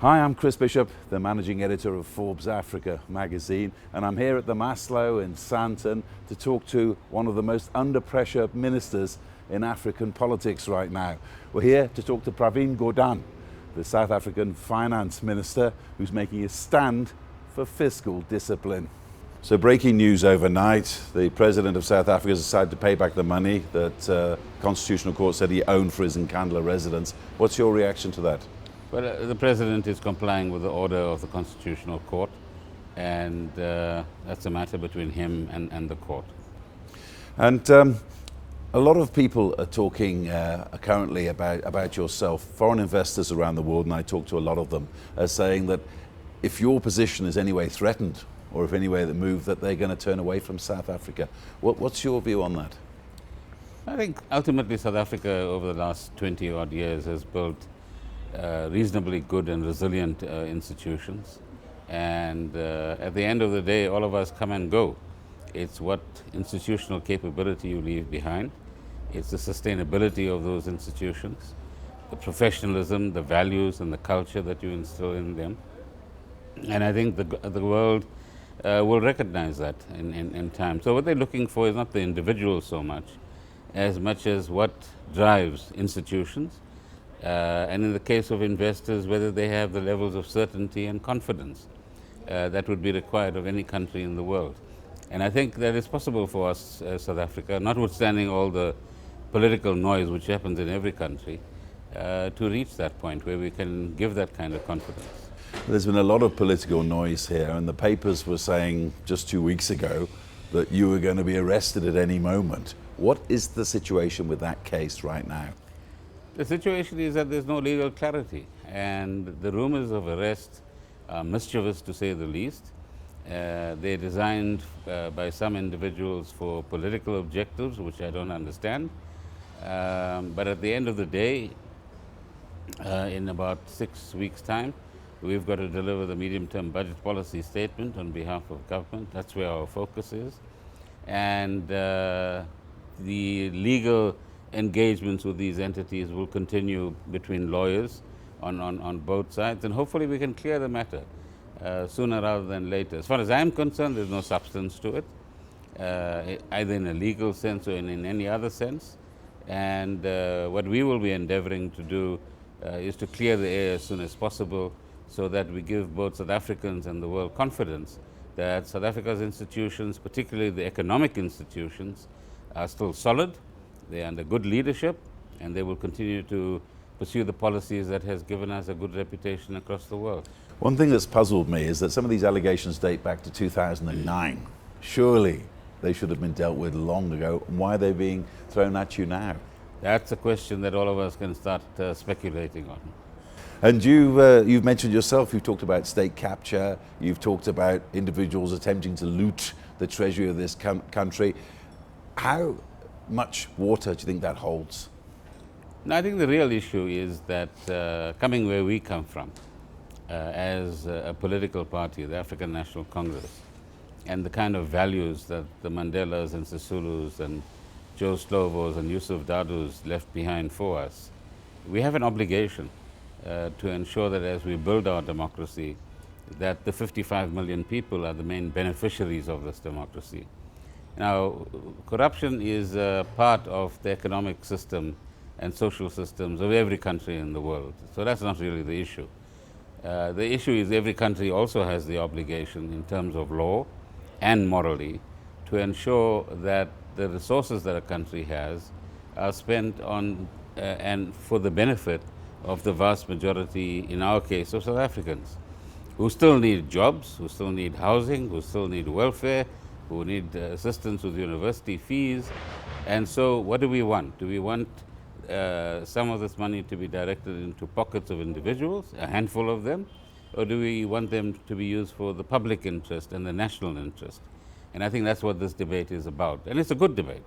Hi, I'm Chris Bishop, the managing editor of Forbes Africa magazine, and I'm here at the Maslow in Sandton to talk to one of the most under pressure ministers in African politics right now. We're here to talk to Pravin Gordhan, the South African finance minister who's making a stand for fiscal discipline. So breaking news overnight, the president of South Africa has decided to pay back the money that Constitutional Court said he owed for his Nkandla residence. What's your reaction to that? Well, the President is complying with the order of the Constitutional Court, and that's a matter between him and the court. And a lot of people are talking currently about yourself. Foreign investors around the world, and I talk to a lot of them, are saying that if your position is anyway threatened, or if anyway that move, that they're going to turn away from South Africa. What's your view on that? I think ultimately South Africa over the last 20 odd years has built reasonably good and resilient institutions, and at the end of the day all of us come and go. It's what institutional capability you leave behind, it's the sustainability of those institutions, the professionalism, the values and the culture that you instill in them, and I think the world will recognize that in time. So what they're looking for is not the individual so much as what drives institutions. And in the case of investors, whether they have the levels of certainty and confidence that would be required of any country in the world. And I think that it's possible for us, South Africa, notwithstanding all the political noise which happens in every country, to reach that point where we can give that kind of confidence. There's been a lot of political noise here, and the papers were saying just 2 weeks ago that you were going to be arrested at any moment. What is the situation with that case right now? The situation is that there's no legal clarity, and the rumors of arrest are mischievous to say the least. They're designed by some individuals for political objectives, which I don't understand. But at the end of the day, in about 6 weeks' time, we've got to deliver the medium-term budget policy statement on behalf of government. That's where our focus is. And the legal engagements with these entities will continue between lawyers on both sides, and hopefully we can clear the matter sooner rather than later. As far as I'm concerned, there's no substance to it, either in a legal sense or in any other sense. And what we will be endeavoring to do is to clear the air as soon as possible, so that we give both South Africans and the world confidence that South Africa's institutions, particularly the economic institutions, are still solid. They're under good leadership, and they will continue to pursue the policies that has given us a good reputation across the world. One thing that's puzzled me is that some of these allegations date back to 2009. Surely they should have been dealt with long ago. Why are they being thrown at you now? That's a question that all of us can start speculating on. And you've mentioned yourself, you've talked about state capture, you've talked about individuals attempting to loot the treasury of this country. How much water do you think that holds? Now, I think the real issue is that coming where we come from, as a political party, the African National Congress, and the kind of values that the Mandelas and Sisulus and Joe Slovos and Yusuf Dadus left behind for us, we have an obligation to ensure that as we build our democracy, that the 55 million people are the main beneficiaries of this democracy. Now, corruption is a part of the economic system and social systems of every country in the world. So that's not really the issue. The issue is every country also has the obligation in terms of law and morally to ensure that the resources that a country has are spent on and for the benefit of the vast majority, in our case, of South Africans, who still need jobs, who still need housing, who still need welfare, who need assistance with university fees. And so what do we want? Do we want some of this money to be directed into pockets of individuals, a handful of them, or do we want them to be used for the public interest and the national interest? And I think that's what this debate is about. And it's a good debate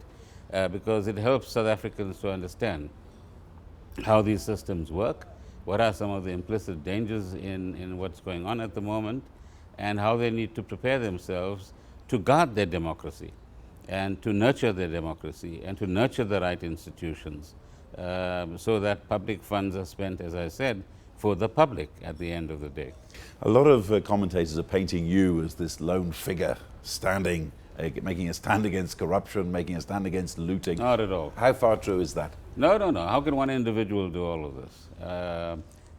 because it helps South Africans to understand how these systems work, what are some of the implicit dangers in what's going on at the moment, and how they need to prepare themselves to guard their democracy and to nurture their democracy and to nurture the right institutions so that public funds are spent, as I said, for the public at the end of the day. A lot of commentators are painting you as this lone figure standing, making a stand against corruption, making a stand against looting. Not at all. How far true is that? No, no, no. How can one individual do all of this?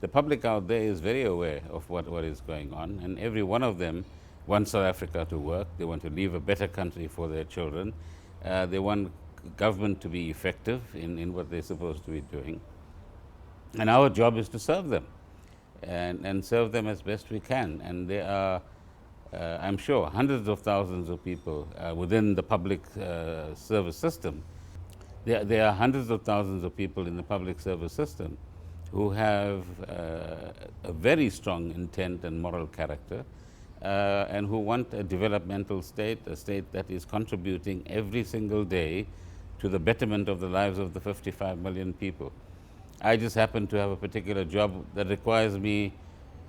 The public out there is very aware of what is going on, and every one of them wants South Africa to work. They want to leave a better country for their children. They want government to be effective in what they're supposed to be doing. And our job is to serve them and serve them as best we can. And there are, I'm sure, hundreds of thousands of people within the public service system. There are hundreds of thousands of people in the public service system who have a very strong intent and moral character, and who want a developmental state, a state that is contributing every single day to the betterment of the lives of the 55 million people. I just happen to have a particular job that requires me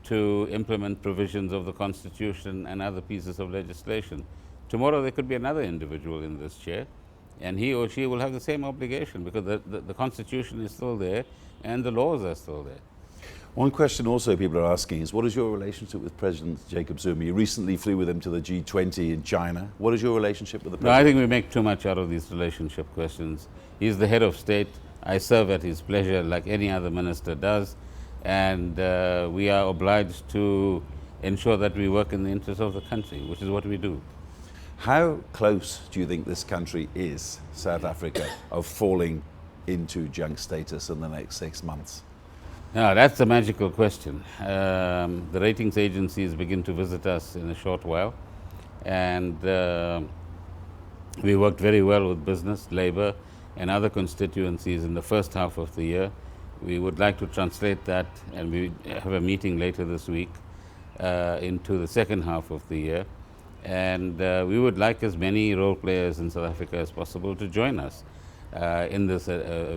to implement provisions of the Constitution and other pieces of legislation. Tomorrow there could be another individual in this chair, and he or she will have the same obligation, because the Constitution is still there and the laws are still there. One question also people are asking is, what is your relationship with President Jacob Zuma? You recently flew with him to the G20 in China. What is your relationship with the President? No, I think we make too much out of these relationship questions. He's the head of state. I serve at his pleasure like any other minister does, and we are obliged to ensure that we work in the interest of the country, which is what we do. How close do you think this country is, South Africa, of falling into junk status in the next 6 months? Now, that's the magical question. The ratings agencies begin to visit us in a short while, and we worked very well with business, labor, and other constituencies in the first half of the year. We would like to translate that, and we have a meeting later this week, into the second half of the year. And we would like as many role players in South Africa as possible to join us in this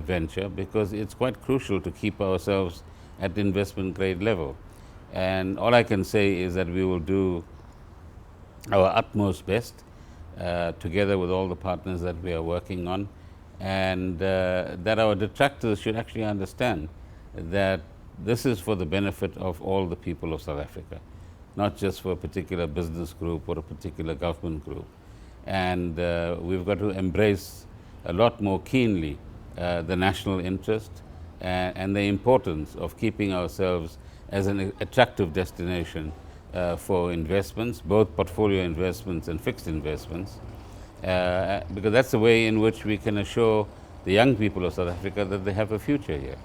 venture, because it's quite crucial to keep ourselves at the investment grade level. And all I can say is that we will do our utmost best together with all the partners that we are working on, and that our detractors should actually understand that this is for the benefit of all the people of South Africa, not just for a particular business group or a particular government group. And we've got to embrace a lot more keenly the national interest and the importance of keeping ourselves as an attractive destination for investments, both portfolio investments and fixed investments, because that's the way in which we can assure the young people of South Africa that they have a future here.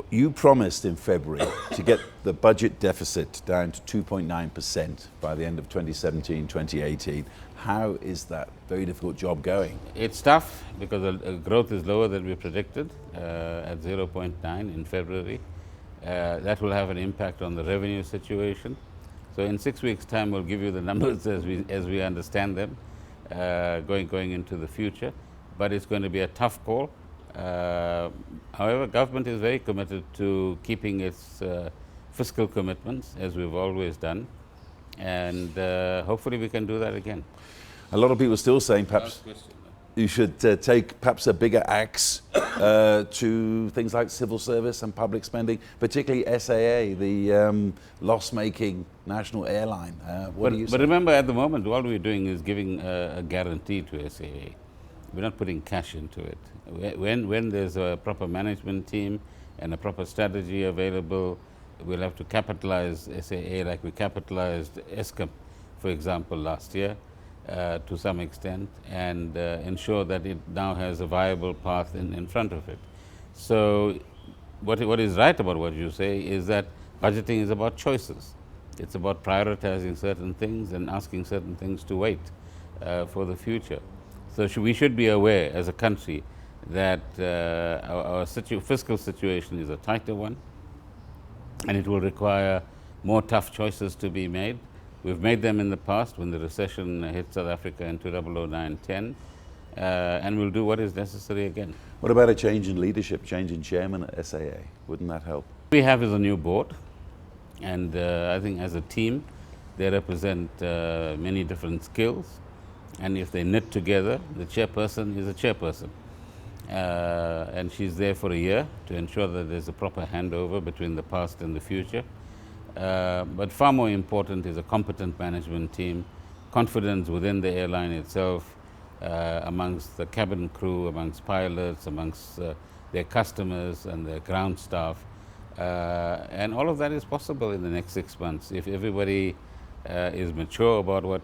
You promised in February to get the budget deficit down to 2.9% by the end of 2017-2018. How is that very difficult job going? It's tough because growth is lower than we predicted at 0.9 in February. That will have an impact on the revenue situation. So in 6 weeks' time, we'll give you the numbers as we understand them going into the future. But it's going to be a tough call. However, government is very committed to keeping its fiscal commitments, as we've always done, and hopefully we can do that again. A lot of people are still saying perhaps you should take perhaps a bigger axe to things like civil service and public spending, particularly SAA, the loss-making national airline. What do you say? But remember, at the moment, all we're doing is giving a guarantee to SAA. We're not putting cash into it. When there's a proper management team and a proper strategy available, we'll have to capitalize SAA like we capitalized Eskom, for example, last year to some extent, and ensure that it now has a viable path in front of it. So what is right about what you say is that budgeting is about choices. It's about prioritizing certain things and asking certain things to wait for the future. So we should be aware as a country that our fiscal situation is a tighter one, and it will require more tough choices to be made. We've made them in the past when the recession hit South Africa in 2009-10, and we'll do what is necessary again. What about a change in leadership, change in chairman at SAA? Wouldn't that help? We have is a new board, and I think as a team, they represent many different skills. And if they knit together, the chairperson is a chairperson. and she's there for a year to ensure that there's a proper handover between the past and the future. But far more important is a competent management team, confidence within the airline itself, amongst the cabin crew, amongst pilots, amongst their customers and their ground staff. And all of that is possible in the next 6 months if everybody is mature about what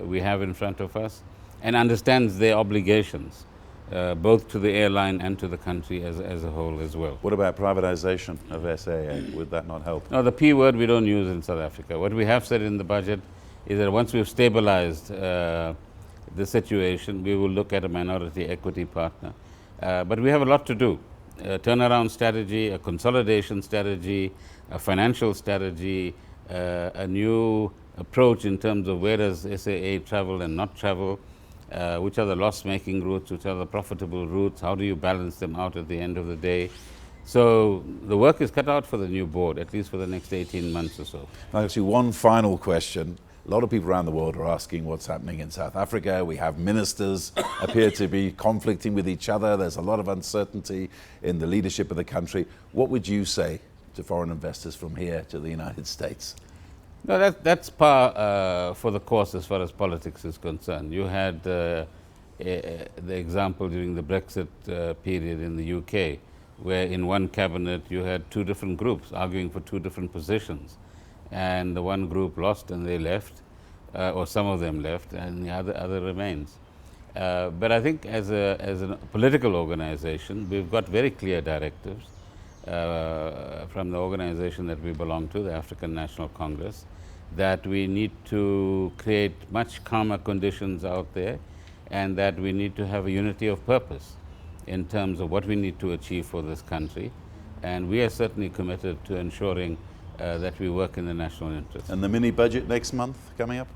we have in front of us and understands their obligations, both to the airline and to the country as a whole as well. What about privatization of SAA? Would that not help? No, the P word we don't use in South Africa. What we have said in the budget is that once we've stabilized the situation, we will look at a minority equity partner. But we have a lot to do. A turnaround strategy, a consolidation strategy, a financial strategy, a new approach in terms of where does SAA travel and not travel, which are the loss-making routes, which are the profitable routes, how do you balance them out at the end of the day. So the work is cut out for the new board, at least for the next 18 months or so. Actually, one final question. A lot of people around the world are asking what's happening in South Africa. We have ministers appear to be conflicting with each other. There's a lot of uncertainty in the leadership of the country. What would you say to foreign investors from here to the United States? No, that's par for the course as far as politics is concerned. You had the example during the Brexit period in the UK, where in one cabinet you had two different groups arguing for two different positions. And the one group lost and they left, or some of them left, and the other remains. But I think as a political organization, we've got very clear directives from the organization that we belong to, the African National Congress, that we need to create much calmer conditions out there, and that we need to have a unity of purpose in terms of what we need to achieve for this country. And we are certainly committed to ensuring that we work in the national interest. And the mini budget next month coming up?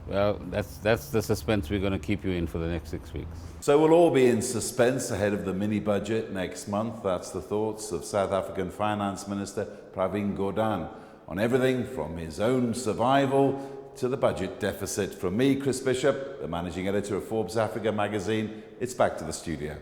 Well, that's the suspense we're going to keep you in for the next 6 weeks. So we'll all be in suspense ahead of the mini budget next month. That's the thoughts of South African Finance Minister Pravin Gordhan on everything from his own survival to the budget deficit. From me, Chris Bishop, the managing editor of Forbes Africa magazine, it's back to the studio.